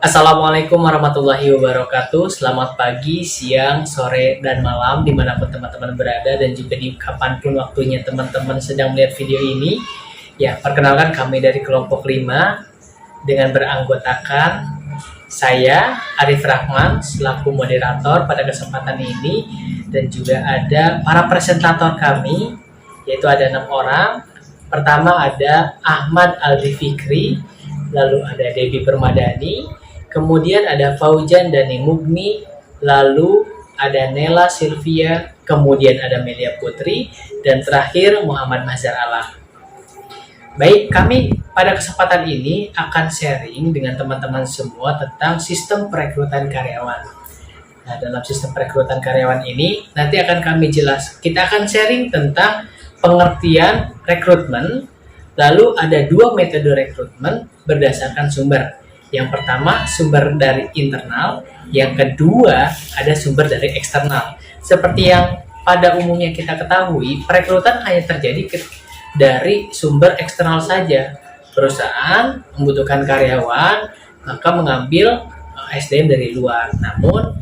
Assalamualaikum warahmatullahi wabarakatuh. Selamat pagi, siang, sore, dan malam dimanapun teman-teman berada dan juga di kapanpun waktunya teman-teman sedang melihat video ini. Ya, perkenalkan kami dari kelompok 5 dengan beranggotakan saya Arif Rahman selaku moderator pada kesempatan ini dan juga ada para presentator kami yaitu ada 6 orang. Pertama ada Ahmad Aldi Fikri, lalu ada Debbie Permadani, kemudian ada Faujan Dani Mugni, lalu ada Nela Sylvia, kemudian ada Melia Putri, dan terakhir Muhammad Mazhar Alam. Baik, kami pada kesempatan ini akan sharing dengan teman-teman semua tentang sistem perekrutan karyawan. Nah, dalam sistem perekrutan karyawan ini nanti akan kami kita akan sharing tentang pengertian rekrutmen, lalu ada 2 metode rekrutmen berdasarkan sumber. Yang pertama sumber dari internal, yang kedua ada sumber dari eksternal. Seperti yang pada umumnya kita ketahui, perekrutan hanya terjadi dari sumber eksternal saja. Perusahaan membutuhkan karyawan, maka mengambil SDM dari luar. Namun,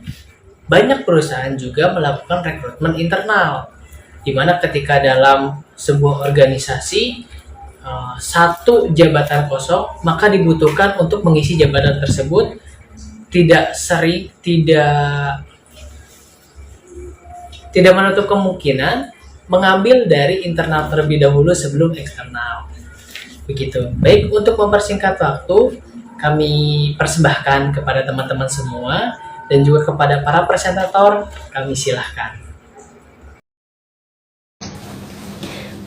banyak perusahaan juga melakukan rekrutmen internal, di mana ketika dalam sebuah organisasi satu jabatan kosong, maka dibutuhkan untuk mengisi jabatan tersebut tidak sering, tidak menutup kemungkinan mengambil dari internal terlebih dahulu sebelum eksternal. Begitu. Baik, untuk mempersingkat waktu, kami persembahkan kepada teman-teman semua dan juga kepada para presentator, kami silahkan.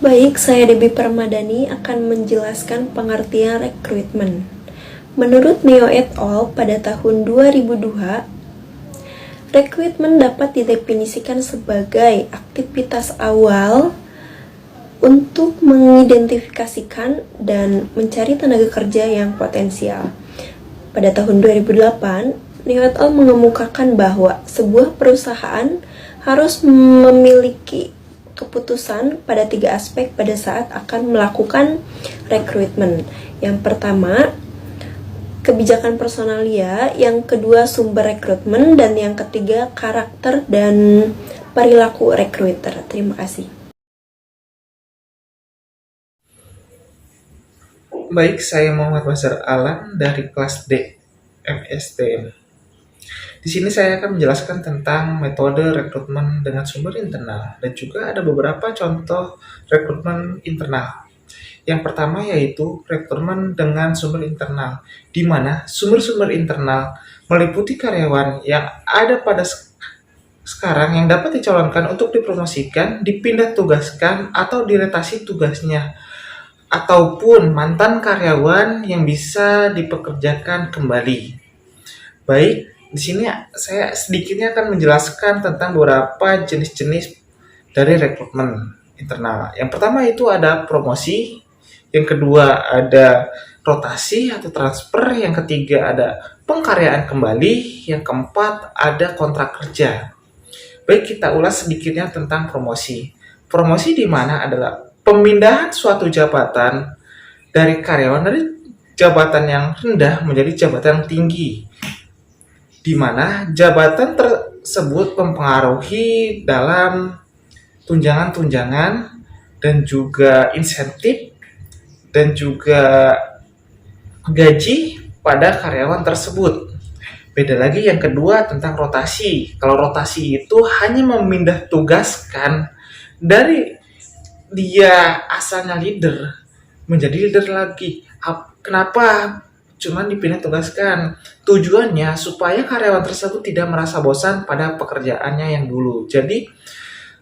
Baik, saya Debbie Permadani akan menjelaskan pengertian rekrutmen. Menurut Neo et al. Pada tahun 2002, rekrutmen dapat didefinisikan sebagai aktivitas awal untuk mengidentifikasikan dan mencari tenaga kerja yang potensial. Pada tahun 2008, Neo et al. Mengemukakan bahwa sebuah perusahaan harus memiliki keputusan pada 3 aspek pada saat akan melakukan rekrutmen. Yang pertama, kebijakan personalia, yang kedua sumber rekrutmen, dan yang ketiga karakter dan perilaku rekruter. Terima kasih. Baik, saya Muhammad Mazhar Alam dari kelas D MSTM. Di sini saya akan menjelaskan tentang metode rekrutmen dengan sumber internal dan juga ada beberapa contoh rekrutmen internal. Yang pertama yaitu rekrutmen dengan sumber internal, di mana sumber-sumber internal meliputi karyawan yang ada pada sekarang yang dapat dicalonkan untuk dipromosikan, dipindah tugaskan, atau dirotasi tugasnya, ataupun mantan karyawan yang bisa dipekerjakan kembali. Baik, di sini saya sedikitnya akan menjelaskan tentang beberapa jenis-jenis dari rekrutmen internal. Yang pertama itu ada promosi, yang kedua ada rotasi atau transfer, yang ketiga ada pengkaryaan kembali, yang keempat ada kontrak kerja. Baik, kita ulas sedikitnya tentang promosi. Promosi di mana adalah pemindahan suatu jabatan dari karyawan dari jabatan yang rendah menjadi jabatan yang tinggi, di mana jabatan tersebut mempengaruhi dalam tunjangan-tunjangan dan juga insentif dan juga gaji pada karyawan tersebut. Beda lagi yang kedua tentang rotasi. Kalau rotasi itu hanya memindah tugaskan dari dia asalnya leader menjadi leader lagi. Kenapa cuman dipindah tugaskan? Tujuannya supaya karyawan tersebut tidak merasa bosan pada pekerjaannya yang dulu. Jadi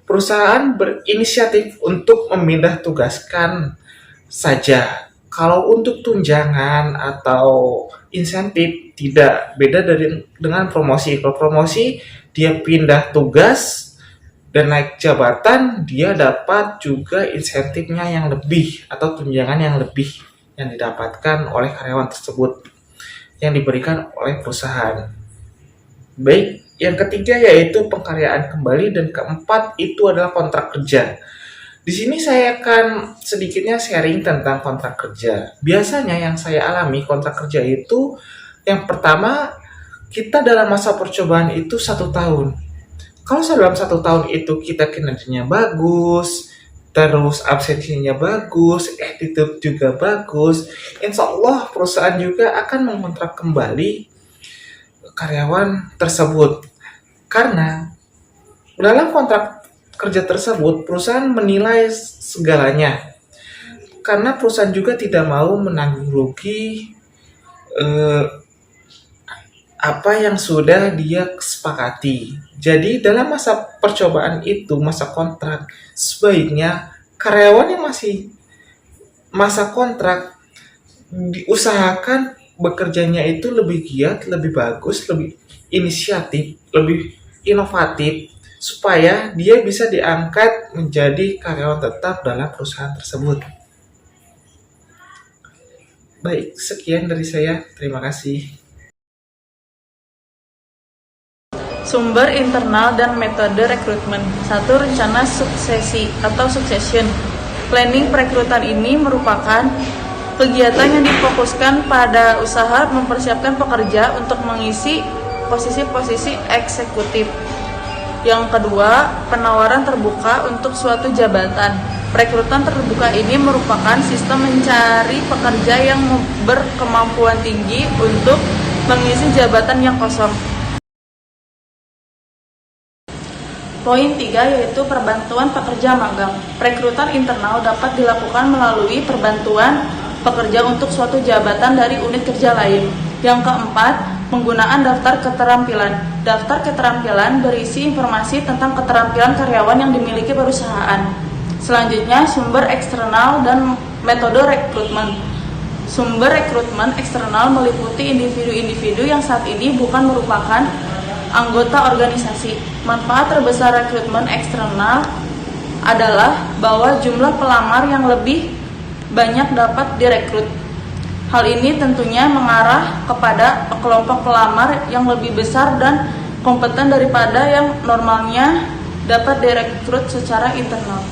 perusahaan berinisiatif untuk memindah tugaskan saja. Kalau untuk tunjangan atau insentif tidak, beda dengan promosi. Kalau promosi dia pindah tugas dan naik jabatan, dia dapat juga insentifnya yang lebih atau tunjangan yang lebih yang didapatkan oleh karyawan tersebut yang diberikan oleh perusahaan. Baik, yang ketiga yaitu pengkaryaan kembali dan keempat itu adalah kontrak kerja. Di sini saya akan sedikitnya sharing tentang kontrak kerja. Biasanya yang saya alami kontrak kerja itu Yang pertama, kita dalam masa percobaan itu 1 tahun. Kalau dalam 1 tahun itu kita kinerjanya bagus, terus absensinya bagus, attitude juga bagus, insya Allah perusahaan juga akan mengontrak kembali karyawan tersebut. Karena dalam kontrak kerja tersebut, perusahaan menilai segalanya. Karena perusahaan juga tidak mau menanggung rugi apa yang sudah dia sepakati. Jadi dalam masa percobaan itu, masa kontrak, sebaiknya karyawan yang masih masa kontrak diusahakan bekerjanya itu lebih giat, lebih bagus, lebih inisiatif, lebih inovatif, supaya dia bisa diangkat menjadi karyawan tetap dalam perusahaan tersebut. Baik, sekian dari saya. Terima kasih. Sumber internal dan metode rekrutmen. 1. Rencana suksesi atau succession. Planning perekrutan ini merupakan kegiatan yang difokuskan pada usaha mempersiapkan pekerja untuk mengisi posisi-posisi eksekutif. Yang kedua, penawaran terbuka untuk suatu jabatan. Perekrutan terbuka ini merupakan sistem mencari pekerja yang berkemampuan tinggi untuk mengisi jabatan yang kosong. Poin 3 yaitu perbantuan pekerja magang. Perekrutan internal dapat dilakukan melalui perbantuan pekerja untuk suatu jabatan dari unit kerja lain. Yang keempat, penggunaan daftar keterampilan. Daftar keterampilan berisi informasi tentang keterampilan karyawan yang dimiliki perusahaan. Selanjutnya, sumber eksternal dan metode rekrutmen. Sumber rekrutmen eksternal meliputi individu-individu yang saat ini bukan merupakan anggota organisasi. Manfaat terbesar rekrutmen eksternal adalah bahwa jumlah pelamar yang lebih banyak dapat direkrut. Hal ini tentunya mengarah kepada kelompok pelamar yang lebih besar dan kompeten daripada yang normalnya dapat direkrut secara internal.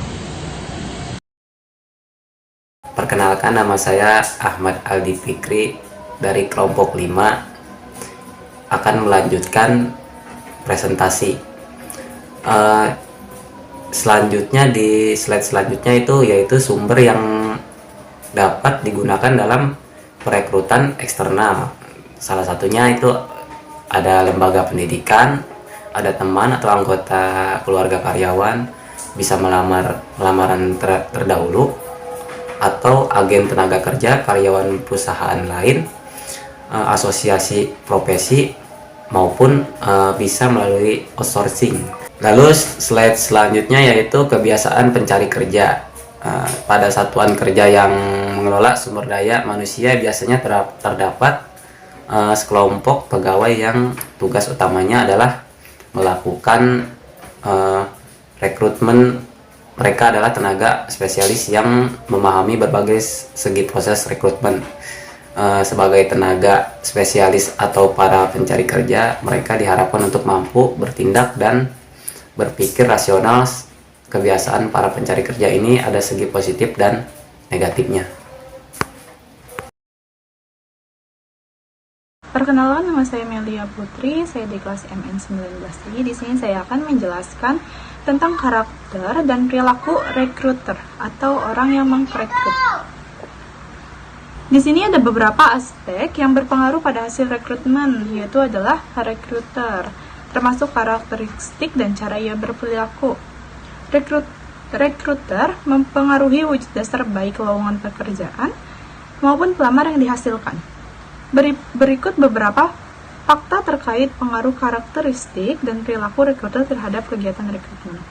Perkenalkan, nama saya Ahmad Aldi Fikri dari kelompok 5, akan melanjutkan presentasi. Selanjutnya di slide selanjutnya yaitu sumber yang dapat digunakan dalam perekrutan eksternal. Salah satunya itu ada lembaga pendidikan, ada teman atau anggota keluarga karyawan, bisa lamaran terdahulu, atau agen tenaga kerja karyawan perusahaan lain, asosiasi profesi, maupun bisa melalui outsourcing. Lalu slide selanjutnya yaitu kebiasaan pencari kerja. Pada satuan kerja yang mengelola sumber daya manusia biasanya terdapat sekelompok pegawai yang tugas utamanya adalah melakukan rekrutmen. Mereka adalah tenaga spesialis yang memahami berbagai segi proses rekrutmen. Sebagai tenaga spesialis atau para pencari kerja, mereka diharapkan untuk mampu bertindak dan berpikir rasional. Kebiasaan para pencari kerja ini ada segi positif dan negatifnya. Perkenalan, nama saya Melia Putri, saya di kelas MN19I. Di sini saya akan menjelaskan tentang karakter dan perilaku rekruter atau orang yang merekrut. Di sini ada beberapa aspek yang berpengaruh pada hasil rekrutmen, yaitu adalah rekruter, termasuk karakteristik dan cara ia berperilaku. Rekruter mempengaruhi wujud dasar baik lowongan pekerjaan maupun pelamar yang dihasilkan. Berikut beberapa fakta terkait pengaruh karakteristik dan perilaku rekruter terhadap kegiatan rekrutmen.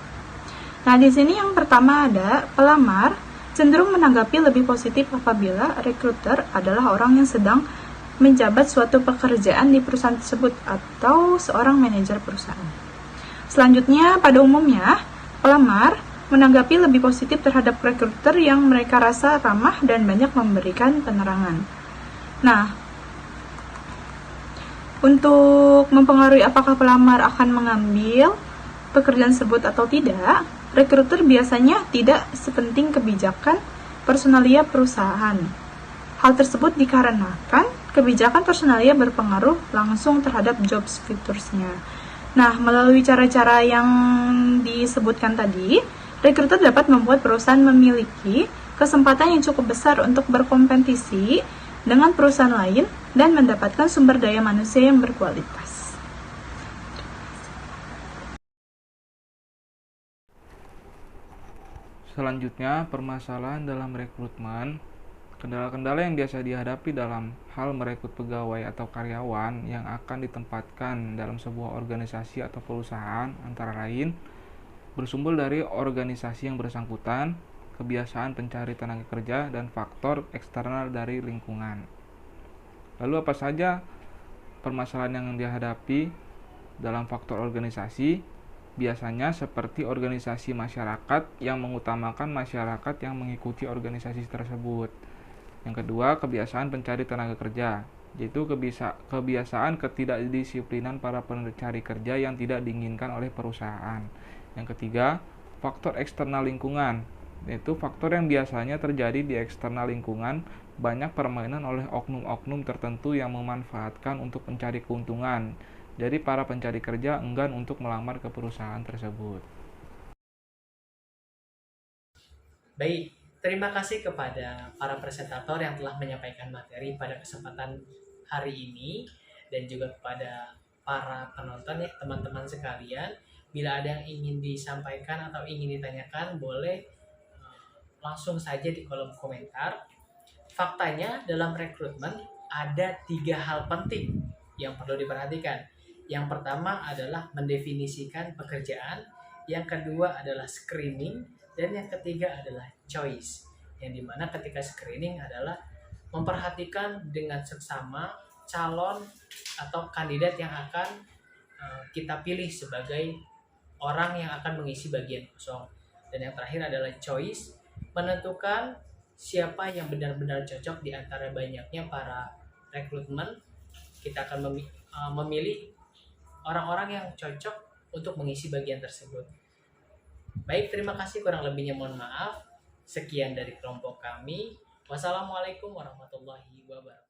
Nah, di sini yang pertama ada pelamar cenderung menanggapi lebih positif apabila rekruter adalah orang yang sedang menjabat suatu pekerjaan di perusahaan tersebut atau seorang manajer perusahaan. Selanjutnya, pada umumnya, pelamar menanggapi lebih positif terhadap rekruter yang mereka rasa ramah dan banyak memberikan penerangan. Nah, untuk mempengaruhi apakah pelamar akan mengambil pekerjaan tersebut atau tidak, rekruter biasanya tidak sepenting kebijakan personalia perusahaan. Hal tersebut dikarenakan kebijakan personalia berpengaruh langsung terhadap job futuresnya. Nah, melalui cara-cara yang disebutkan tadi, rekruter dapat membuat perusahaan memiliki kesempatan yang cukup besar untuk berkompetisi dengan perusahaan lain dan mendapatkan sumber daya manusia yang berkualitas. Selanjutnya, permasalahan dalam rekrutmen. Kendala-kendala yang biasa dihadapi dalam hal merekrut pegawai atau karyawan yang akan ditempatkan dalam sebuah organisasi atau perusahaan antara lain bersumber dari organisasi yang bersangkutan, kebiasaan pencari tenaga kerja, dan faktor eksternal dari lingkungan. Lalu apa saja permasalahan yang dihadapi dalam faktor organisasi? Biasanya seperti organisasi masyarakat yang mengutamakan masyarakat yang mengikuti organisasi tersebut. Yang kedua, kebiasaan pencari tenaga kerja, yaitu kebiasaan ketidakdisiplinan para pencari kerja yang tidak diinginkan oleh perusahaan. Yang ketiga, faktor eksternal lingkungan, yaitu faktor yang biasanya terjadi di eksternal lingkungan, banyak permainan oleh oknum-oknum tertentu yang memanfaatkan untuk mencari keuntungan. Jadi para pencari kerja enggan untuk melamar ke perusahaan tersebut. Baik, terima kasih kepada para presentator yang telah menyampaikan materi pada kesempatan hari ini dan juga kepada para penonton ya, teman-teman sekalian. Bila ada yang ingin disampaikan atau ingin ditanyakan, boleh langsung saja di kolom komentar. Faktanya dalam rekrutmen ada 3 hal penting yang perlu diperhatikan. Yang pertama adalah mendefinisikan pekerjaan, yang kedua adalah screening, dan yang ketiga adalah choice. Yang dimana ketika screening adalah memperhatikan dengan seksama calon atau kandidat yang akan kita pilih sebagai orang yang akan mengisi bagian kosong. Dan yang terakhir adalah choice, menentukan siapa yang benar-benar cocok di antara banyaknya para rekrutmen. Kita akan memilih orang-orang yang cocok untuk mengisi bagian tersebut. Baik, terima kasih, kurang lebihnya mohon maaf. Sekian dari kelompok kami. Wassalamualaikum warahmatullahi wabarakatuh.